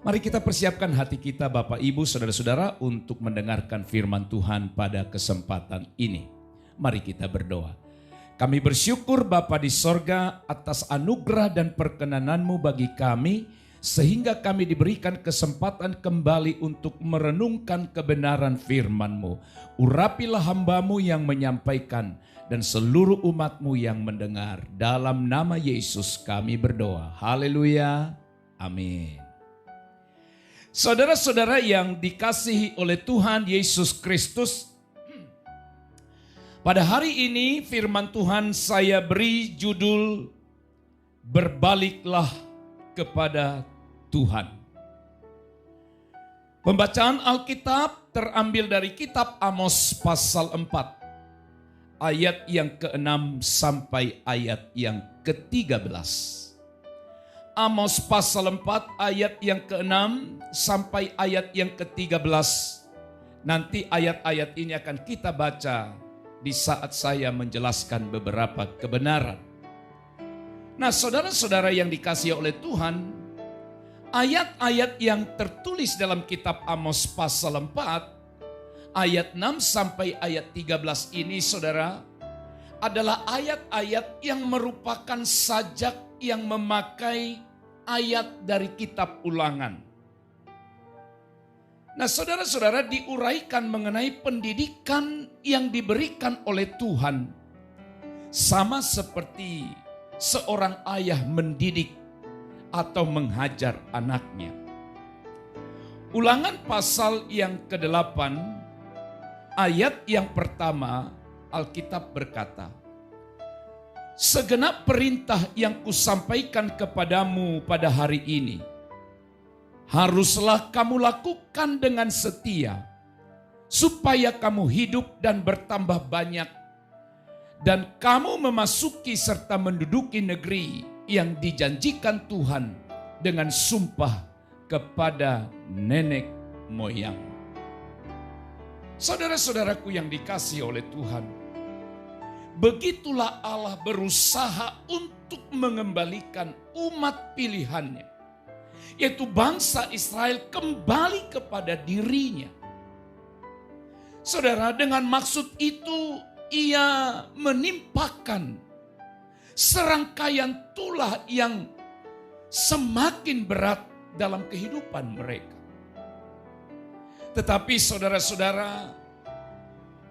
Mari kita persiapkan hati kita Bapak Ibu Saudara-saudara untuk mendengarkan firman Tuhan pada kesempatan ini. Mari kita berdoa. Kami bersyukur Bapa di sorga atas anugerah dan perkenanan-Mu bagi kami, sehingga kami diberikan kesempatan kembali untuk merenungkan kebenaran firman-Mu. Urapilah hamba-Mu yang menyampaikan dan seluruh umat-Mu yang mendengar. Dalam nama Yesus kami berdoa. Haleluya. Amin. Saudara-saudara yang dikasihi oleh Tuhan Yesus Kristus, pada hari ini firman Tuhan saya beri judul Berbaliklah kepada Tuhan. Pembacaan Alkitab terambil dari kitab Amos pasal 4, ayat yang ke-6 sampai ayat yang ke-13. Amos pasal 4 ayat yang ke-6 sampai ayat yang ke-13. Nanti ayat-ayat ini akan kita baca di saat saya menjelaskan beberapa kebenaran. Nah, saudara-saudara yang dikasihi oleh Tuhan, ayat-ayat yang tertulis dalam kitab Amos pasal 4 ayat 6 sampai ayat 13 ini, saudara, adalah ayat-ayat yang merupakan sajak yang memakai ayat dari kitab Ulangan. Nah, saudara-saudara, diuraikan mengenai pendidikan yang diberikan oleh Tuhan, sama seperti seorang ayah mendidik atau menghajar anaknya. Ulangan pasal yang ke-8 ayat yang pertama, Alkitab berkata, "Segenap perintah yang kusampaikan kepadamu pada hari ini, haruslah kamu lakukan dengan setia, supaya kamu hidup dan bertambah banyak, dan kamu memasuki serta menduduki negeri yang dijanjikan Tuhan dengan sumpah kepada nenek moyang." Saudara-saudaraku yang dikasihi oleh Tuhan, begitulah Allah berusaha untuk mengembalikan umat pilihannya, yaitu bangsa Israel, kembali kepada dirinya. Saudara, dengan maksud itu ia menimpakan serangkaian tulah yang semakin berat dalam kehidupan mereka. Tetapi saudara-saudara,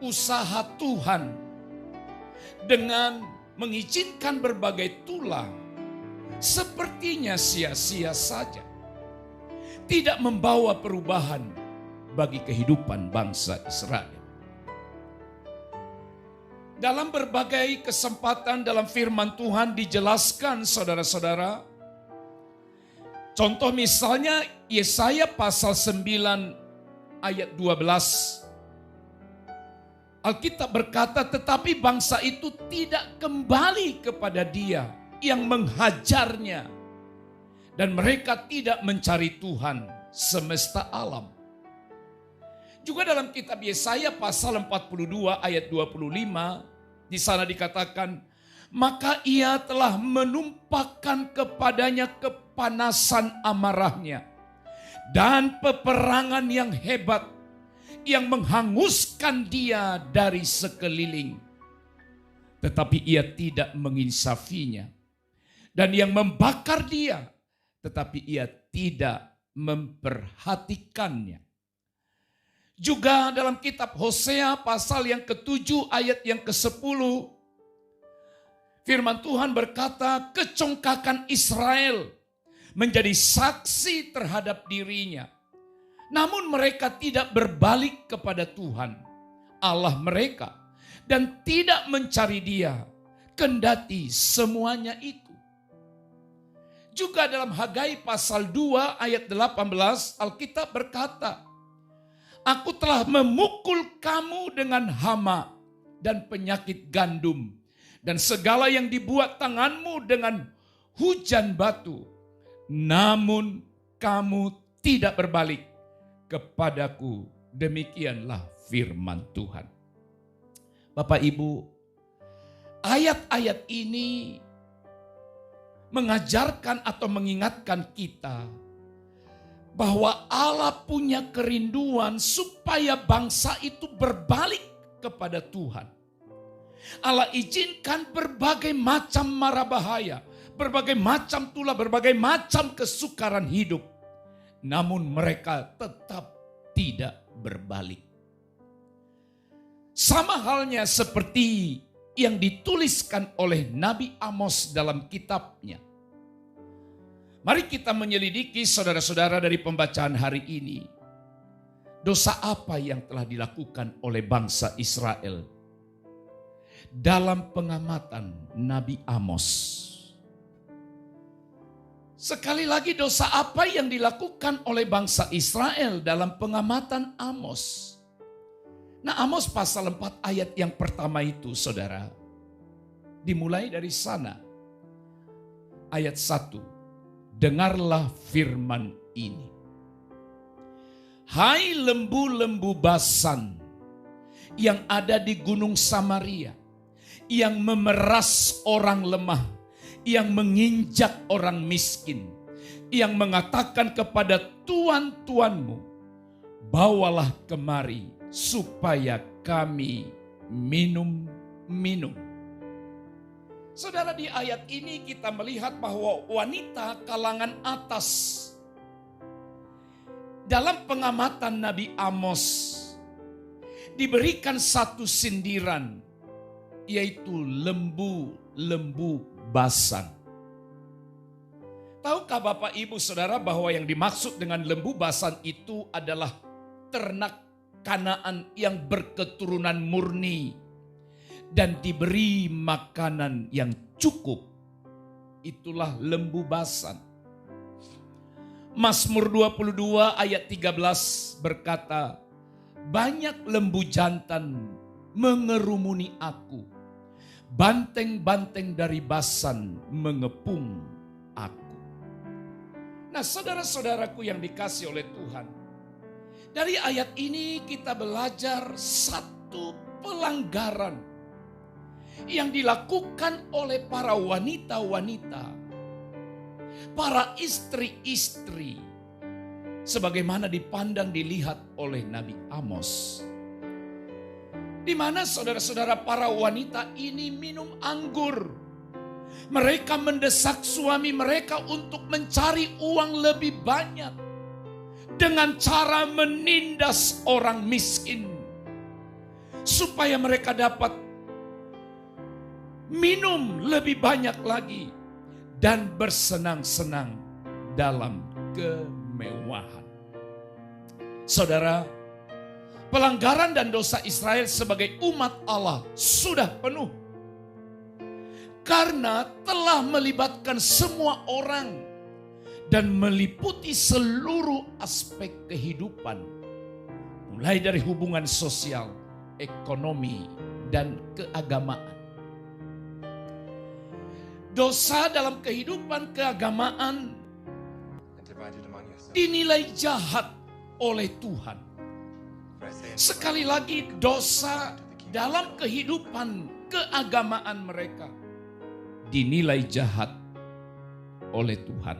usaha Tuhan dengan mengizinkan berbagai tulah sepertinya sia-sia saja, tidak membawa perubahan bagi kehidupan bangsa Israel. Dalam berbagai kesempatan dalam firman Tuhan dijelaskan, saudara-saudara, contoh misalnya Yesaya pasal 9 ayat 12. Alkitab berkata, "Tetapi bangsa itu tidak kembali kepada Dia yang menghajarnya, dan mereka tidak mencari Tuhan semesta alam." Juga dalam kitab Yesaya pasal 42 ayat 25, di sana dikatakan, "Maka Ia telah menumpahkan kepadanya kepanasan amarahnya dan peperangan yang hebat, yang menghanguskan dia dari sekeliling. Tetapi ia tidak menginsafinya. Dan yang membakar dia, tetapi ia tidak memperhatikannya." Juga dalam kitab Hosea pasal yang ke-7 ayat yang ke-10, firman Tuhan berkata, "Kecongkakan Israel menjadi saksi terhadap dirinya. Namun mereka tidak berbalik kepada Tuhan, Allah mereka, dan tidak mencari Dia, kendati semuanya itu." Juga dalam Hagai pasal 2 ayat 18, Alkitab berkata, "Aku telah memukul kamu dengan hama dan penyakit gandum, dan segala yang dibuat tanganmu dengan hujan batu. Namun kamu tidak berbalik kepadaku." Demikianlah firman Tuhan. Bapak Ibu, ayat-ayat ini mengajarkan atau mengingatkan kita bahwa Allah punya kerinduan supaya bangsa itu berbalik kepada Tuhan. Allah izinkan berbagai macam mara bahaya, berbagai macam tulah, berbagai macam kesukaran hidup. Namun mereka tetap tidak berbalik. Sama halnya seperti yang dituliskan oleh Nabi Amos dalam kitabnya. Mari kita menyelidiki saudara-saudara dari pembacaan hari ini. Dosa apa yang telah dilakukan oleh bangsa Israel dalam pengamatan Nabi Amos? Sekali lagi, dosa apa yang dilakukan oleh bangsa Israel dalam pengamatan Amos? Nah, Amos pasal 4 ayat yang pertama itu, saudara, dimulai dari sana. Ayat 1, dengarlah firman ini. Hai lembu-lembu Basan yang ada di gunung Samaria, yang memeras orang lemah, yang menginjak orang miskin, yang mengatakan kepada tuan-tuanmu, bawalah kemari supaya kami minum. Saudara, di ayat ini kita melihat bahwa wanita kalangan atas dalam pengamatan Nabi Amos diberikan satu sindiran, yaitu lembu-lembu Basan. Tahukah Bapak Ibu Saudara bahwa yang dimaksud dengan lembu Basan itu adalah ternak Kanaan yang berketurunan murni dan diberi makanan yang cukup. Itulah lembu Basan. Mazmur 22 ayat 13 berkata, banyak lembu jantan mengerumuni aku, banteng-banteng dari Basan mengepung aku. Nah, saudara-saudaraku yang dikasihi oleh Tuhan, dari ayat ini kita belajar satu pelanggaran yang dilakukan oleh para wanita-wanita, para istri-istri, sebagaimana dipandang dilihat oleh Nabi Amos. Di mana saudara-saudara, para wanita ini minum anggur. Mereka mendesak suami mereka untuk mencari uang lebih banyak dengan cara menindas orang miskin supaya mereka dapat minum lebih banyak lagi dan bersenang-senang dalam kemewahan. Saudara, pelanggaran dan dosa Israel sebagai umat Allah sudah penuh karena telah melibatkan semua orang dan meliputi seluruh aspek kehidupan, mulai dari hubungan sosial, ekonomi, dan keagamaan. Dosa dalam kehidupan keagamaan dinilai jahat oleh Tuhan. Sekali lagi, dosa dalam kehidupan keagamaan mereka dinilai jahat oleh Tuhan.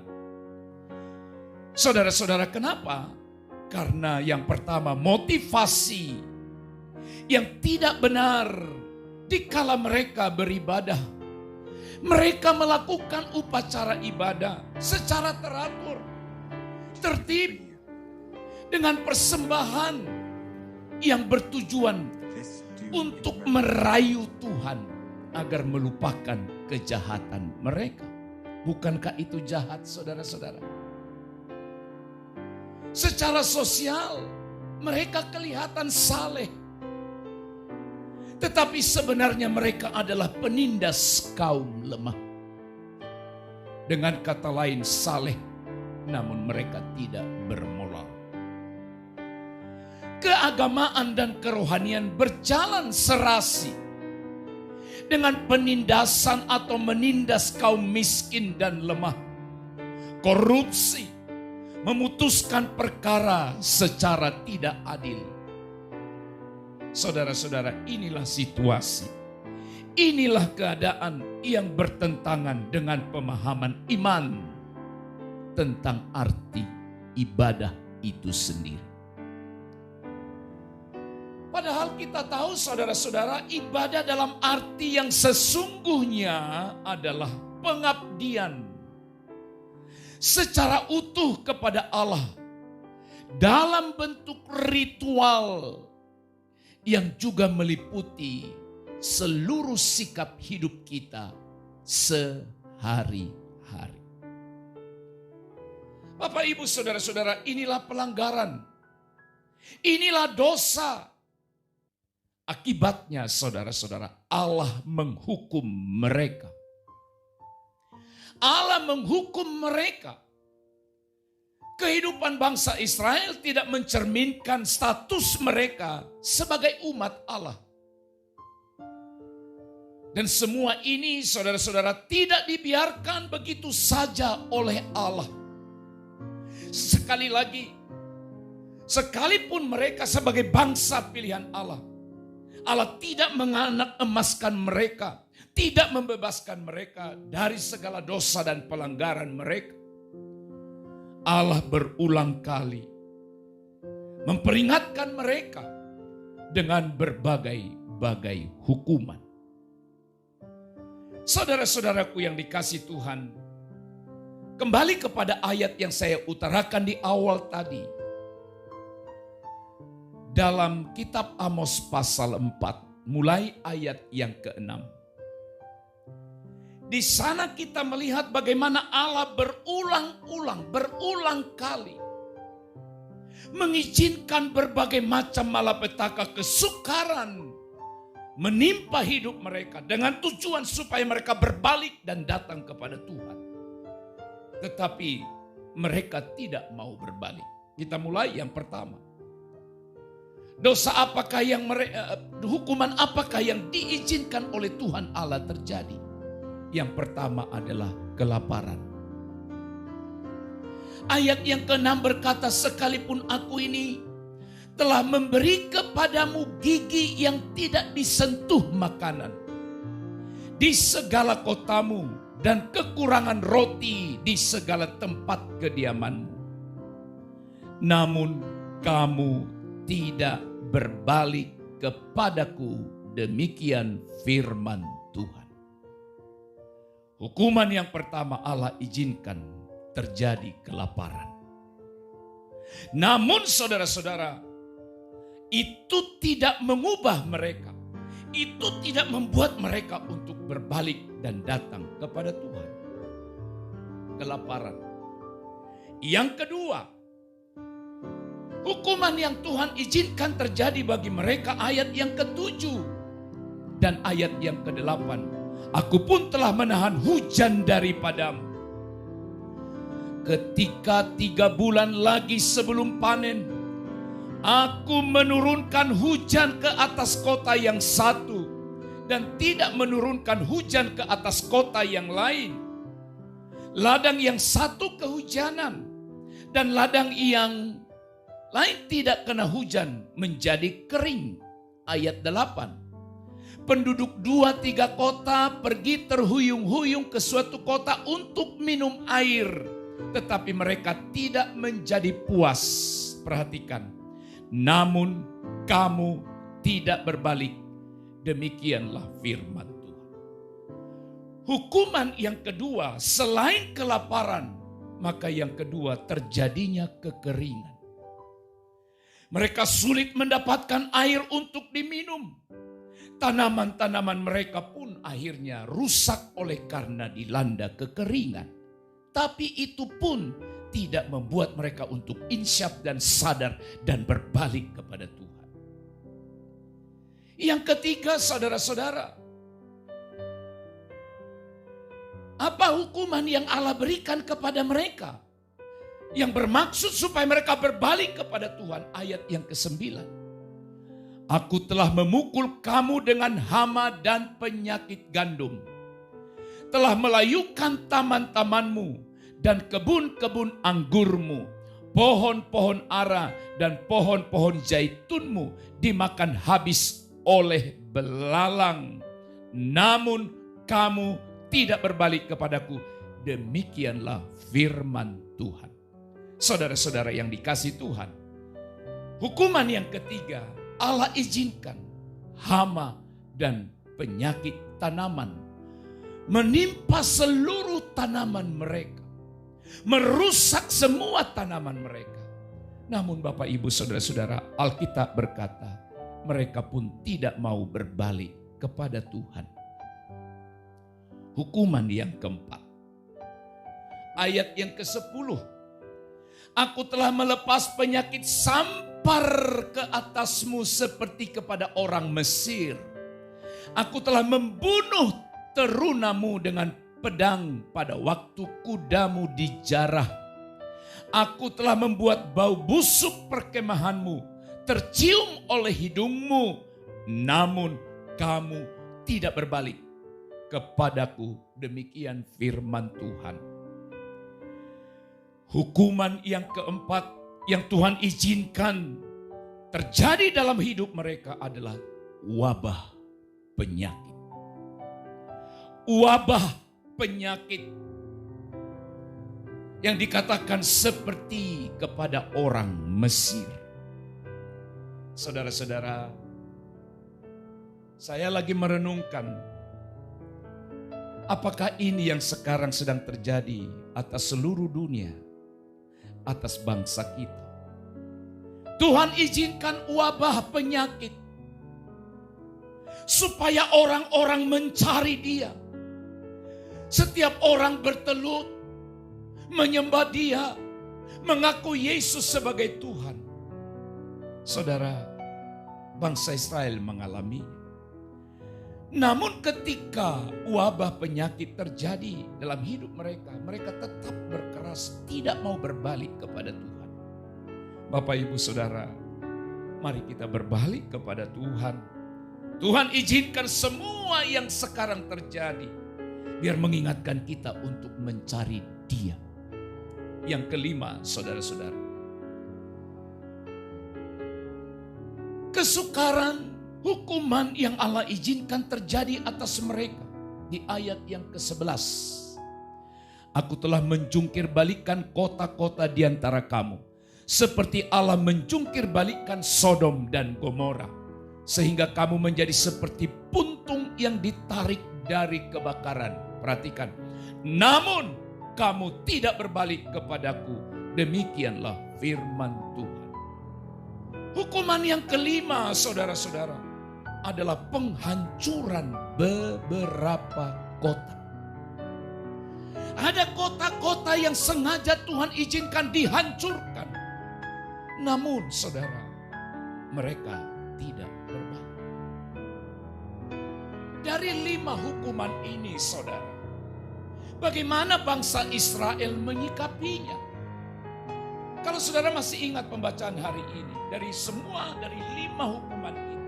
Saudara-saudara, kenapa? Karena yang pertama, motivasi yang tidak benar dikala mereka beribadah. Mereka melakukan upacara ibadah secara teratur, tertib, dengan persembahan yang bertujuan untuk merayu Tuhan agar melupakan kejahatan mereka. Bukankah itu jahat, saudara-saudara? Secara sosial mereka kelihatan saleh, tetapi sebenarnya mereka adalah penindas kaum lemah. Dengan kata lain, saleh namun mereka tidak bermoral. Keagamaan dan kerohanian berjalan serasi dengan penindasan atau menindas kaum miskin dan lemah. Korupsi, memutuskan perkara secara tidak adil. Saudara-saudara, inilah situasi. Inilah keadaan yang bertentangan dengan pemahaman iman tentang arti ibadah itu sendiri. Padahal kita tahu saudara-saudara, ibadah dalam arti yang sesungguhnya adalah pengabdian secara utuh kepada Allah dalam bentuk ritual yang juga meliputi seluruh sikap hidup kita sehari-hari. Bapak, Ibu, saudara-saudara, inilah pelanggaran. Inilah dosa. Akibatnya, saudara-saudara, Allah menghukum mereka. Allah menghukum mereka. Kehidupan bangsa Israel tidak mencerminkan status mereka sebagai umat Allah. Dan semua ini, saudara-saudara, tidak dibiarkan begitu saja oleh Allah. Sekali lagi, sekalipun mereka sebagai bangsa pilihan Allah, Allah tidak menganak emaskan mereka, tidak membebaskan mereka dari segala dosa dan pelanggaran mereka. Allah berulang kali memperingatkan mereka dengan berbagai-bagai hukuman. Saudara-saudaraku yang dikasihi Tuhan, kembali kepada ayat yang saya utarakan di awal tadi. Dalam kitab Amos pasal 4, mulai ayat yang ke-6. Di sana kita melihat bagaimana Allah berulang kali mengizinkan berbagai macam malapetaka kesukaran menimpa hidup mereka dengan tujuan supaya mereka berbalik dan datang kepada Tuhan. Tetapi mereka tidak mau berbalik. Kita mulai yang pertama. Dosa apakah yang hukuman apakah yang diizinkan oleh Tuhan Allah terjadi? Yang pertama adalah kelaparan. Ayat yang ke-6 berkata, sekalipun aku ini telah memberi kepadamu gigi yang tidak disentuh makanan di segala kotamu dan kekurangan roti di segala tempat kediamanmu. Namun kamu tidak berbalik kepadaku, demikian firman Tuhan. Hukuman yang pertama Allah izinkan terjadi kelaparan. Namun saudara-saudara, itu tidak mengubah mereka. Itu tidak membuat mereka untuk berbalik dan datang kepada Tuhan. Kelaparan. Yang kedua, hukuman yang Tuhan izinkan terjadi bagi mereka, ayat yang ke-7 dan ayat yang ke-8. Aku pun telah menahan hujan daripadamu. Ketika 3 bulan lagi sebelum panen, aku menurunkan hujan ke atas kota yang satu dan tidak menurunkan hujan ke atas kota yang lain. Ladang yang satu kehujanan dan ladang yang lain tidak kena hujan menjadi kering. Ayat 8. Penduduk 2-3 kota pergi terhuyung-huyung ke suatu kota untuk minum air, tetapi mereka tidak menjadi puas. Perhatikan. Namun kamu tidak berbalik. Demikianlah firman Tuhan. Hukuman yang kedua, selain kelaparan, maka yang kedua terjadinya kekeringan. Mereka sulit mendapatkan air untuk diminum. Tanaman-tanaman mereka pun akhirnya rusak oleh karena dilanda kekeringan. Tapi itu pun tidak membuat mereka untuk insyaf dan sadar dan berbalik kepada Tuhan. Yang ketiga, saudara-saudara, apa hukuman yang Allah berikan kepada mereka? Yang bermaksud supaya mereka berbalik kepada Tuhan. Ayat yang ke-9. Aku telah memukul kamu dengan hama dan penyakit gandum. Telah melayukan taman-tamanmu dan kebun-kebun anggurmu. Pohon-pohon ara dan pohon-pohon zaitunmu dimakan habis oleh belalang. Namun kamu tidak berbalik kepadaku. Demikianlah firman Tuhan. Saudara-saudara yang dikasihi Tuhan, hukuman yang ketiga, Allah izinkan hama dan penyakit tanaman menimpa seluruh tanaman mereka, merusak semua tanaman mereka. Namun Bapak Ibu Saudara-saudara, Alkitab berkata, mereka pun tidak mau berbalik kepada Tuhan. Hukuman yang keempat, ayat yang ke-10. Aku telah melepas penyakit sampar ke atasmu seperti kepada orang Mesir. Aku telah membunuh terunamu dengan pedang pada waktu kudamu dijarah. Aku telah membuat bau busuk perkemahanmu tercium oleh hidungmu, namun kamu tidak berbalik kepadaku. Demikian firman Tuhan. Hukuman yang keempat yang Tuhan izinkan terjadi dalam hidup mereka adalah wabah penyakit. Wabah penyakit yang dikatakan seperti kepada orang Mesir. Saudara-saudara, saya lagi merenungkan, apakah ini yang sekarang sedang terjadi atas seluruh dunia, atas bangsa kita? Tuhan izinkan wabah penyakit supaya orang-orang mencari Dia. Setiap orang bertelut menyembah Dia, mengaku Yesus sebagai Tuhan. Saudara, bangsa Israel mengalami. Namun ketika wabah penyakit terjadi dalam hidup mereka, mereka tetap berkeras tidak mau berbalik kepada Tuhan. Bapak Ibu Saudara, mari kita berbalik kepada Tuhan. Tuhan izinkan semua yang sekarang terjadi biar mengingatkan kita untuk mencari Dia. Yang kelima, saudara-saudara, kesukaran hukuman yang Allah izinkan terjadi atas mereka. Di ayat yang ke-11. Aku telah menjungkir balikan kota-kota di antara kamu, seperti Allah menjungkir balikan Sodom dan Gomora, sehingga kamu menjadi seperti puntung yang ditarik dari kebakaran. Perhatikan, namun kamu tidak berbalik kepadaku. Demikianlah firman Tuhan. Hukuman yang kelima, saudara-saudara, adalah penghancuran beberapa kota. Ada kota-kota yang sengaja Tuhan izinkan dihancurkan. Namun saudara, mereka tidak berbalik. Dari 5 hukuman ini saudara, bagaimana bangsa Israel menyikapinya? Kalau saudara masih ingat pembacaan hari ini, dari 5 hukuman ini,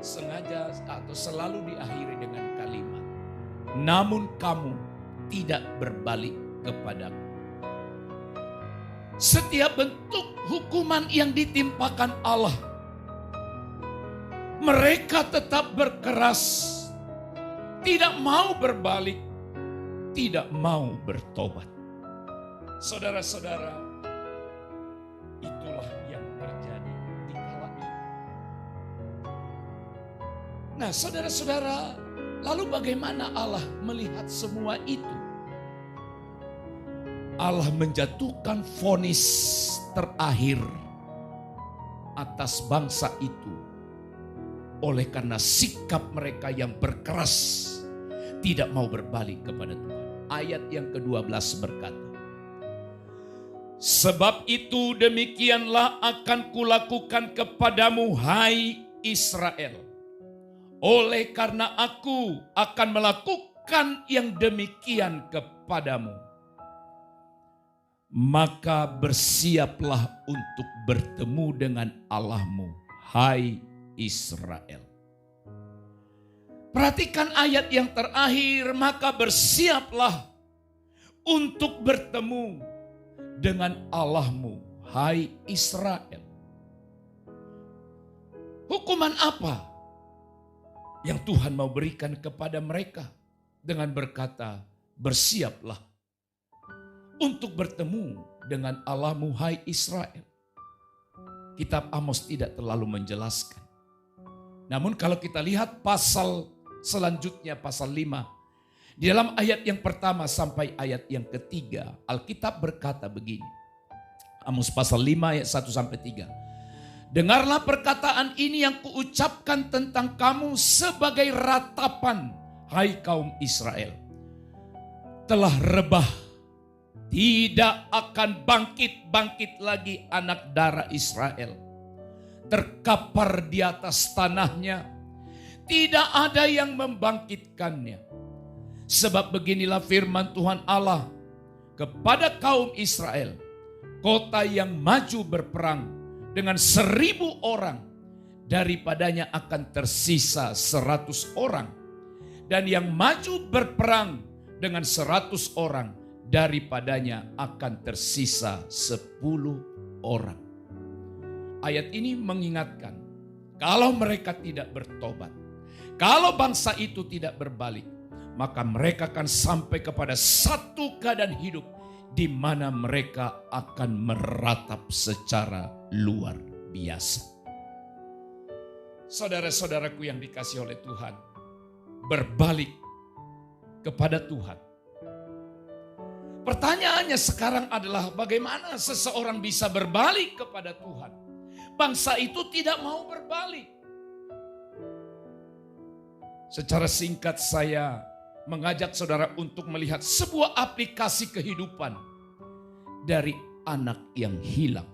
sengaja atau selalu diakhiri dengan kalimat, namun kamu tidak berbalik kepadaku. Setiap bentuk hukuman yang ditimpakan Allah, mereka tetap berkeras, tidak mau berbalik, tidak mau bertobat. Saudara-saudara, itulah yang terjadi di kala itu. Nah, saudara-saudara, lalu bagaimana Allah melihat semua itu? Allah menjatuhkan vonis terakhir atas bangsa itu oleh karena sikap mereka yang berkeras, tidak mau berbalik kepada Tuhan. Ayat yang ke-12 berkata, sebab itu demikianlah akan kulakukan kepadamu, hai Israel. Oleh karena aku akan melakukan yang demikian kepadamu, maka bersiaplah untuk bertemu dengan Allahmu, hai Israel. Perhatikan ayat yang terakhir, maka bersiaplah untuk bertemu dengan Allahmu, hai Israel. Hukuman apa yang Tuhan mau berikan kepada mereka dengan berkata, bersiaplah untuk bertemu dengan Allahmu, hai Israel. Kitab Amos tidak terlalu menjelaskan. Namun kalau kita lihat pasal selanjutnya, pasal 5, di dalam ayat yang pertama sampai ayat yang ketiga, Alkitab berkata begini. Amos pasal 5 ayat 1 sampai 3. Dengarlah perkataan ini yang kuucapkan tentang kamu sebagai ratapan, hai kaum Israel. Telah rebah, tidak akan bangkit lagi anak darah Israel. Terkapar di atas tanahnya, tidak ada yang membangkitkannya. Sebab beginilah firman Tuhan Allah kepada kaum Israel. Kota yang maju berperang dengan 1.000 orang, daripadanya akan tersisa 100 orang. Dan yang maju berperang dengan 100 orang, daripadanya akan tersisa 10 orang. Ayat ini mengingatkan, kalau mereka tidak bertobat, kalau bangsa itu tidak berbalik, maka mereka akan sampai kepada satu keadaan hidup di mana mereka akan meratap secara luar biasa. Saudara-saudaraku yang dikasihi oleh Tuhan, berbalik kepada Tuhan. Pertanyaannya sekarang adalah bagaimana seseorang bisa berbalik kepada Tuhan? Bangsa itu tidak mau berbalik. Secara singkat saya mengajak saudara untuk melihat sebuah aplikasi kehidupan dari anak yang hilang.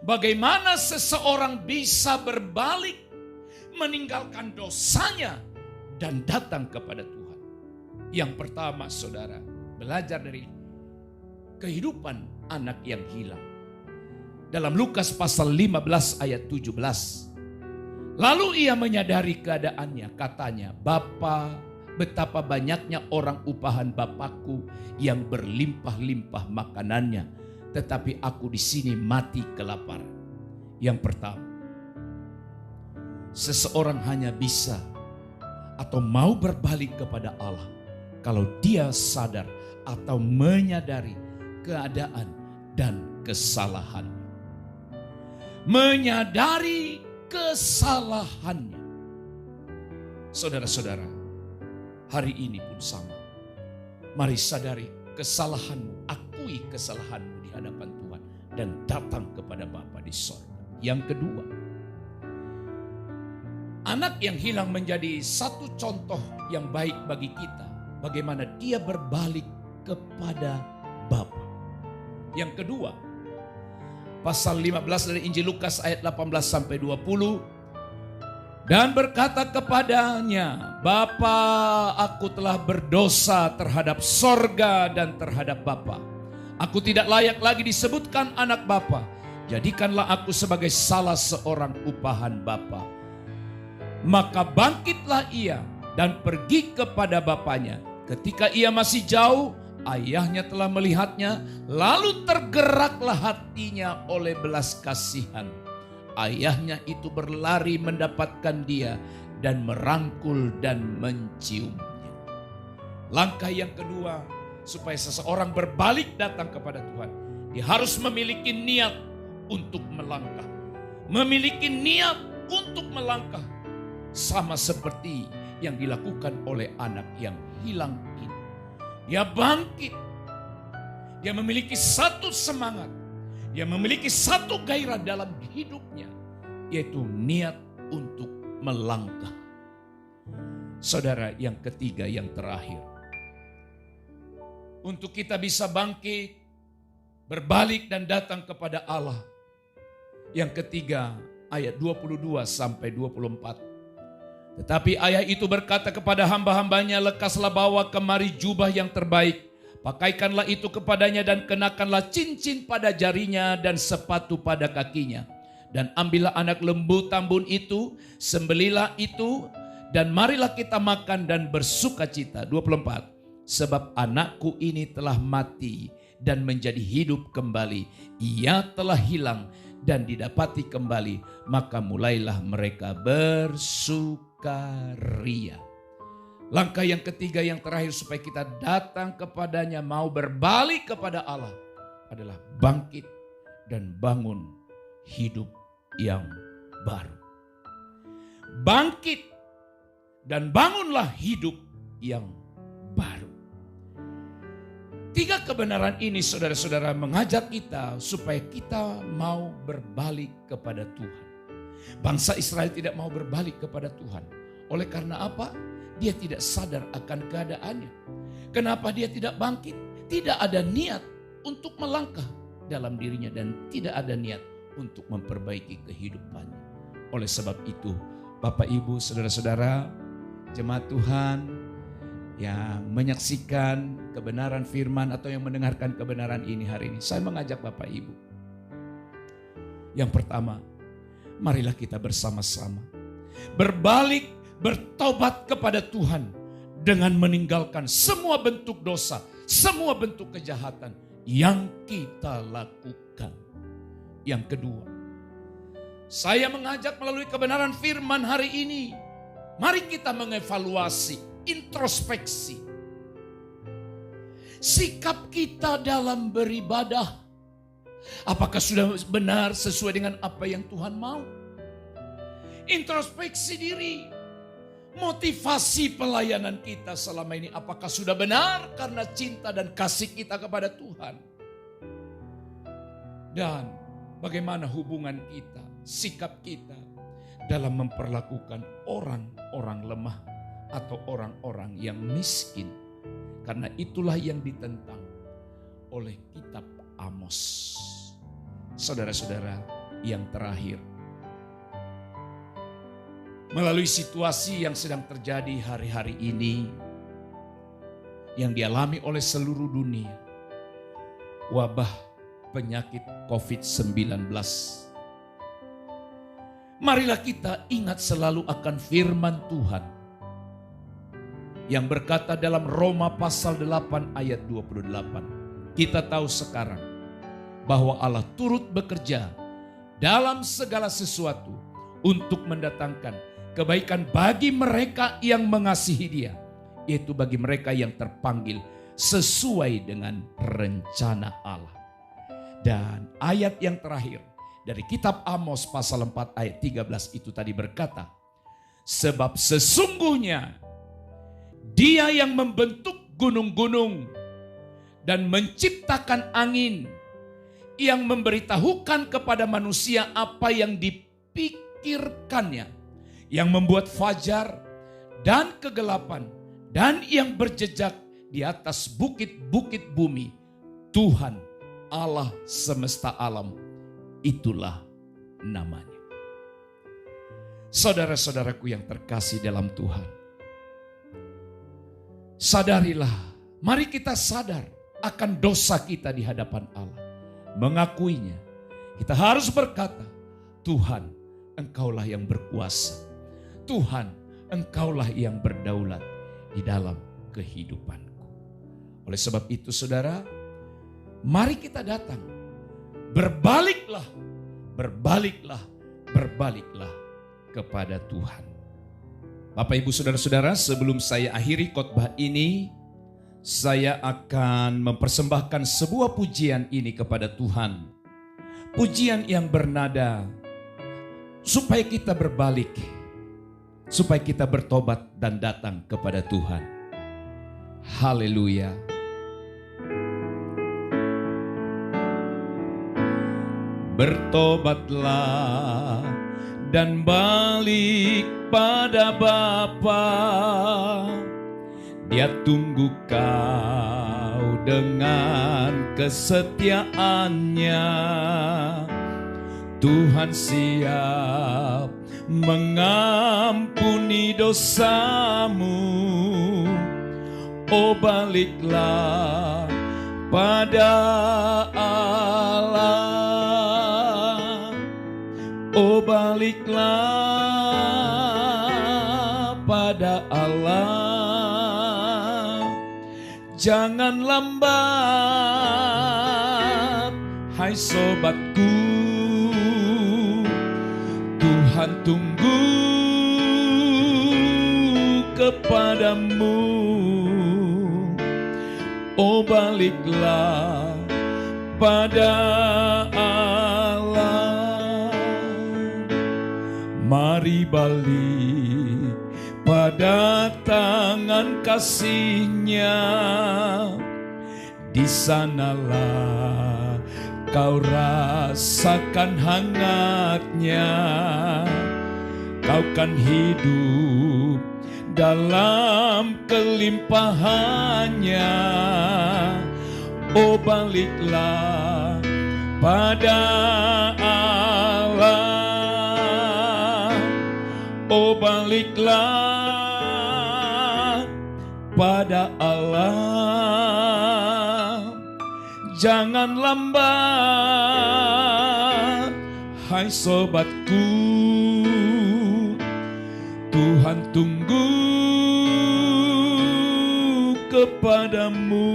Bagaimana seseorang bisa berbalik, meninggalkan dosanya dan datang kepada Tuhan. Yang pertama saudara, belajar dari kehidupan anak yang hilang. Dalam Lukas pasal 15 ayat 17. Lalu ia menyadari keadaannya, katanya, Bapa, betapa banyaknya orang upahan Bapakku yang berlimpah-limpah makanannya, tetapi aku di sini mati kelaparan. Yang pertama, seseorang hanya bisa atau mau berbalik kepada Allah kalau dia sadar atau menyadari keadaan dan kesalahannya. Menyadari kesalahannya. Saudara-saudara, hari ini pun sama. Mari sadari kesalahanmu, akui kesalahanmu di hadapan Tuhan dan datang kepada Bapa di sorga. Yang kedua, anak yang hilang menjadi satu contoh yang baik bagi kita. Bagaimana dia berbalik kepada Bapa. Yang kedua, pasal 15 dari Injil Lukas ayat 18 sampai 20. Dan berkata kepadanya, Bapa, aku telah berdosa terhadap sorga dan terhadap Bapa. Aku tidak layak lagi disebutkan anak Bapa. Jadikanlah aku sebagai salah seorang upahan Bapa. Maka bangkitlah ia dan pergi kepada bapaknya. Ketika ia masih jauh, ayahnya telah melihatnya, lalu tergeraklah hatinya oleh belas kasihan. Ayahnya itu berlari mendapatkan dia dan merangkul dan menciumnya. Langkah yang kedua, supaya seseorang berbalik datang kepada Tuhan, dia harus memiliki niat untuk melangkah. Memiliki niat untuk melangkah. Sama seperti yang dilakukan oleh anak yang hilang ini. Dia bangkit. Dia memiliki satu semangat. Dia memiliki satu gairah dalam hidupnya. Yaitu niat untuk melangkah. Saudara, yang ketiga, yang terakhir. Untuk kita bisa bangkit, berbalik dan datang kepada Allah. Yang ketiga, ayat 22 sampai 24. Tetapi ayah itu berkata kepada hamba-hambanya, lekaslah bawa kemari jubah yang terbaik. Pakaikanlah itu kepadanya dan kenakanlah cincin pada jarinya dan sepatu pada kakinya. Dan ambillah anak lembu tambun itu, sembelilah itu, dan marilah kita makan dan bersukacita. 24. Sebab anakku ini telah mati dan menjadi hidup kembali. Ia telah hilang dan didapati kembali. Maka mulailah mereka bersukaria. Langkah yang ketiga yang terakhir supaya kita datang kepadanya, mau berbalik kepada Allah, adalah bangkit dan bangun hidup yang baru. Bangkit dan bangunlah hidup yang baru. Tiga kebenaran ini saudara-saudara mengajak kita supaya kita mau berbalik kepada Tuhan. Bangsa Israel tidak mau berbalik kepada Tuhan. Oleh karena apa? Dia tidak sadar akan keadaannya. Kenapa dia tidak bangkit? Tidak ada niat untuk melangkah dalam dirinya dan tidak ada niat untuk memperbaiki kehidupannya. Oleh sebab itu, Bapak, Ibu, saudara-saudara, jemaat Tuhan yang menyaksikan kebenaran firman atau yang mendengarkan kebenaran ini hari ini, saya mengajak Bapak Ibu. Yang pertama, marilah kita bersama-sama berbalik, bertobat kepada Tuhan dengan meninggalkan semua bentuk dosa, semua bentuk kejahatan yang kita lakukan. Yang kedua, saya mengajak melalui kebenaran firman hari ini, mari kita mengevaluasi, introspeksi sikap kita dalam beribadah. Apakah sudah benar sesuai dengan apa yang Tuhan mau? Introspeksi diri. Motivasi pelayanan kita selama ini apakah sudah benar karena cinta dan kasih kita kepada Tuhan? Dan bagaimana hubungan kita, sikap kita dalam memperlakukan orang-orang lemah atau orang-orang yang miskin? Karena itulah yang ditentang oleh kitab Amos. Saudara-saudara, yang terakhir, melalui situasi yang sedang terjadi hari-hari ini, yang dialami oleh seluruh dunia, wabah penyakit COVID-19. Marilah kita ingat selalu akan firman Tuhan yang berkata dalam Roma pasal 8 ayat 28. Kita tahu sekarang bahwa Allah turut bekerja dalam segala sesuatu untuk mendatangkan kebaikan bagi mereka yang mengasihi Dia, yaitu bagi mereka yang terpanggil sesuai dengan rencana Allah. Dan ayat yang terakhir dari kitab Amos pasal 4 ayat 13 itu tadi berkata, sebab sesungguhnya Dia yang membentuk gunung-gunung dan menciptakan angin, yang memberitahukan kepada manusia apa yang dipikirkannya, yang membuat fajar dan kegelapan, dan yang berjejak di atas bukit-bukit bumi. Tuhan Allah semesta alam, itulah namanya. Saudara-saudaraku yang terkasih dalam Tuhan, sadarilah, mari kita sadar akan dosa kita di hadapan Allah. Mengakuinya, kita harus berkata, Tuhan, Engkaulah yang berkuasa. Tuhan, Engkaulah yang berdaulat di dalam kehidupanku. Oleh sebab itu saudara, mari kita datang. Berbaliklah, berbaliklah, berbaliklah kepada Tuhan. Bapak, Ibu, saudara-saudara, sebelum saya akhiri khotbah ini, saya akan mempersembahkan sebuah pujian ini kepada Tuhan. Pujian yang bernada supaya kita berbalik, supaya kita bertobat dan datang kepada Tuhan. Haleluya. Bertobatlah dan balik pada Bapa. Dia tunggu kau dengan kesetiaannya. Tuhan siap mengampuni dosamu. Oh, baliklah pada Allah. Oh, baliklah pada Allah. Jangan lambat, hai sobatku. Tuhan tunggu kepadamu. Oh baliklah pada Allah. Mari balik pada tangan kasih-Nya. Di sanalah kau rasakan hangatnya. Kau kan hidup dalam kelimpahannya. Oh baliklah pada Allah. Oh baliklah pada Allah. Jangan lambat, hai sobatku. Tuhan tunggu kepadamu.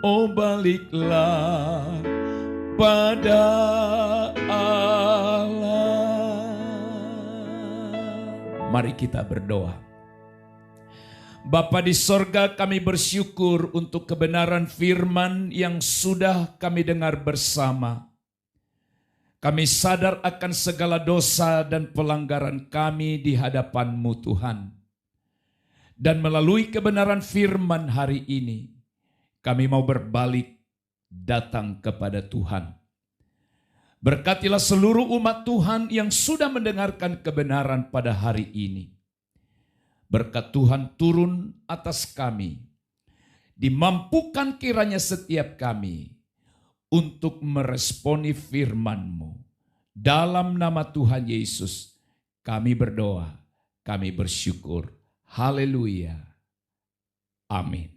Oh baliklah pada Allah. Mari kita berdoa. Bapa di sorga, kami bersyukur untuk kebenaran firman yang sudah kami dengar bersama. Kami sadar akan segala dosa dan pelanggaran kami di hadapan-Mu Tuhan. Dan melalui kebenaran firman hari ini, kami mau berbalik datang kepada Tuhan. Berkatilah seluruh umat Tuhan yang sudah mendengarkan kebenaran pada hari ini. Berkat Tuhan turun atas kami. Dimampukan kiranya setiap kami untuk meresponi firman-Mu. Dalam nama Tuhan Yesus kami berdoa, kami bersyukur. Haleluya. Amin.